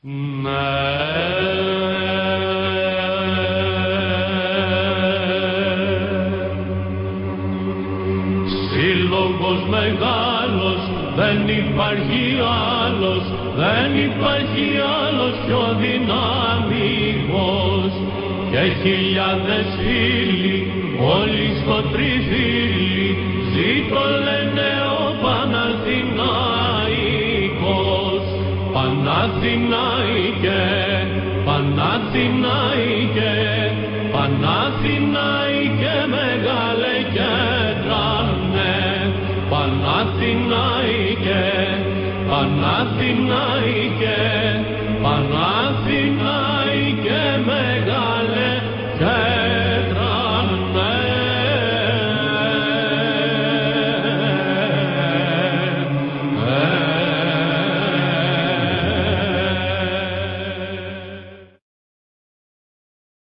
Σύλλογος μεγάλος, δεν υπάρχει άλλος, δεν υπάρχει άλλος πιο δυναμικός. Και χιλιάδες φίλοι, όλοι στο τριφύλι, ζήτω λένε ο Παναθηναϊκός. Παναθηναϊκέ, Παναθηναϊκέ, Παναθηναϊκέ μεγάλε κέντρανε. Παναθηναϊκέ, Παναθηναϊκέ,